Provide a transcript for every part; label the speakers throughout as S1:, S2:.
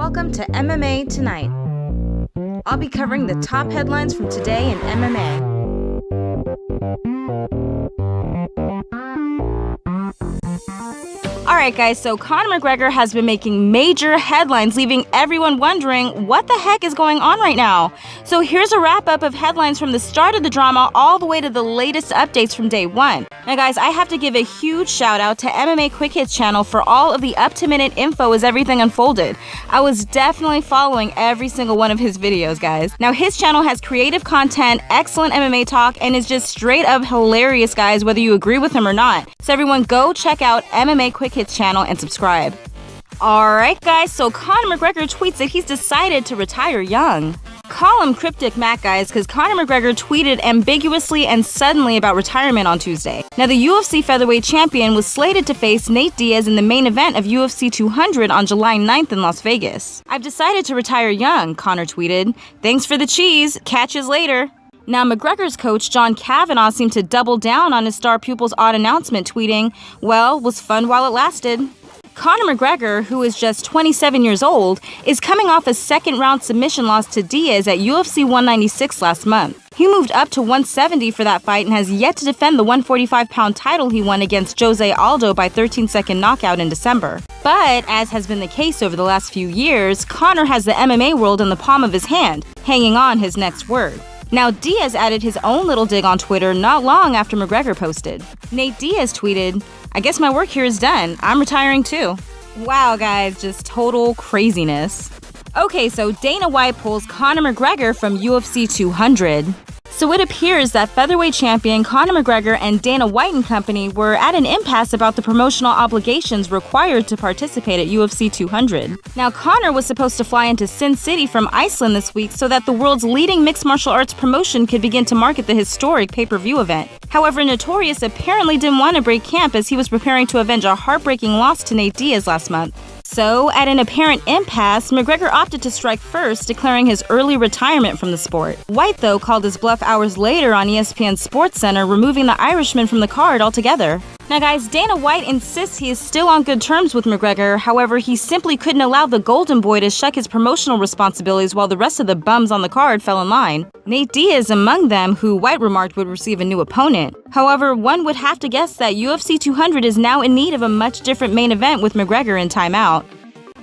S1: Welcome to MMA Tonight. I'll be covering the top headlines from today in MMA. Alright guys, so Conor McGregor has been making major headlines, leaving everyone wondering what the heck is going on right now. So here's a wrap-up of headlines from the start of the drama all the way to the latest updates from day one. Now guys, I have to give a huge shout out to MMA Quick Hits channel for all of the up-to-minute info as everything unfolded. I was definitely following every single one of his videos, guys. Now his channel has creative content, excellent MMA talk, and is just straight up hilarious, guys, whether you agree with him or not. So everyone go check out MMA Quick Hits channel and subscribe. Alright guys, so Conor McGregor tweets that he's decided to retire young. Call him Cryptic Mac, guys, because Conor McGregor tweeted ambiguously and suddenly about retirement on Tuesday. Now, the UFC featherweight champion was slated to face Nate Diaz in the main event of UFC 200 on July 9th in Las Vegas. "I've decided to retire young," Conor tweeted. "Thanks for the cheese. Catch us later." Now, McGregor's coach, John Kavanagh, seemed to double down on his star pupil's odd announcement, tweeting, "Well, was fun while it lasted." Conor McGregor, who is just 27 years old, is coming off a second-round submission loss to Diaz at UFC 196 last month. He moved up to 170 for that fight and has yet to defend the 145-pound title he won against Jose Aldo by 13-second knockout in December. But, as has been the case over the last few years, Conor has the MMA world in the palm of his hand, hanging on his next word. Now, Diaz added his own little dig on Twitter not long after McGregor posted. Nate Diaz tweeted, "I guess my work here is done. I'm retiring too." Wow, guys, just total craziness. Okay, so Dana White pulls Conor McGregor from UFC 200. So it appears that featherweight champion Conor McGregor and Dana White and company were at an impasse about the promotional obligations required to participate at UFC 200. Now, Conor was supposed to fly into Sin City from Iceland this week so that the world's leading mixed martial arts promotion could begin to market the historic pay-per-view event. However, Notorious apparently didn't want to break camp as he was preparing to avenge a heartbreaking loss to Nate Diaz last month. So, at an apparent impasse, McGregor opted to strike first, declaring his early retirement from the sport. White, though, called his bluff hours later on ESPN SportsCenter, removing the Irishman from the card altogether. Now guys, Dana White insists he is still on good terms with McGregor, however, he simply couldn't allow the Golden Boy to shuck his promotional responsibilities while the rest of the bums on the card fell in line. Nate Diaz among them, who White remarked would receive a new opponent. However, one would have to guess that UFC 200 is now in need of a much different main event with McGregor in timeout.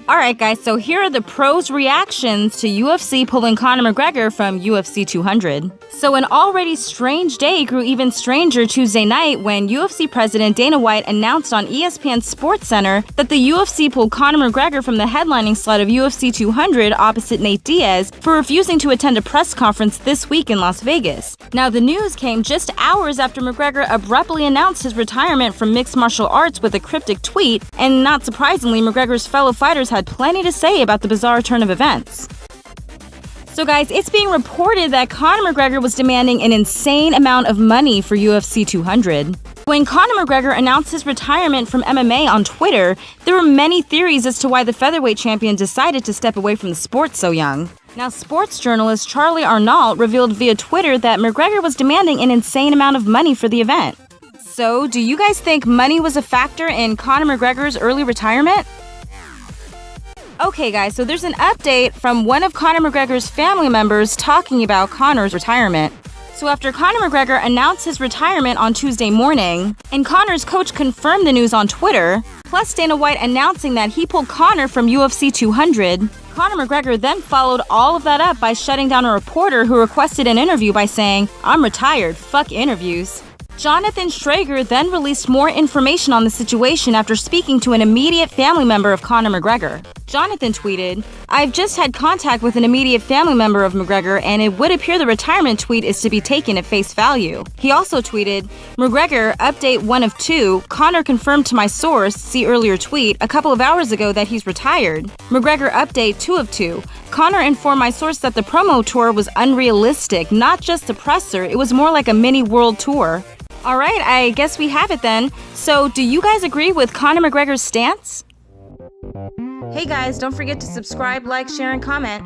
S1: Alright guys, so here are the pros' reactions to UFC pulling Conor McGregor from UFC 200. So an already strange day grew even stranger Tuesday night when UFC President Dana White announced on ESPN SportsCenter that the UFC pulled Conor McGregor from the headlining slot of UFC 200 opposite Nate Diaz for refusing to attend a press conference this week in Las Vegas. Now the news came just hours after McGregor abruptly announced his retirement from mixed martial arts with a cryptic tweet, and not surprisingly, McGregor's fellow fighters had plenty to say about the bizarre turn of events. So guys, it's being reported that Conor McGregor was demanding an insane amount of money for UFC 200. When Conor McGregor announced his retirement from MMA on Twitter, there were many theories as to why the featherweight champion decided to step away from the sport so young. Now, sports journalist Charlie Arnault revealed via Twitter that McGregor was demanding an insane amount of money for the event. So, do you guys think money was a factor in Conor McGregor's early retirement? Okay guys, so there's an update from one of Conor McGregor's family members talking about Conor's retirement. So after Conor McGregor announced his retirement on Tuesday morning, and Conor's coach confirmed the news on Twitter, plus Dana White announcing that he pulled Conor from UFC 200, Conor McGregor then followed all of that up by shutting down a reporter who requested an interview by saying, "I'm retired, fuck interviews." Jonathan Schrager then released more information on the situation after speaking to an immediate family member of Conor McGregor. Jonathan tweeted, "I've just had contact with an immediate family member of McGregor, and it would appear the retirement tweet is to be taken at face value." He also tweeted, "McGregor, update 1 of 2. Conor confirmed to my source, see earlier tweet, a couple of hours ago that he's retired. McGregor, update 2 of 2. Conor informed my source that the promo tour was unrealistic, not just a presser, it was more like a mini world tour." Alright, I guess we have it then. So, do you guys agree with Conor McGregor's stance? Hey guys, don't forget to subscribe, like, share, and comment.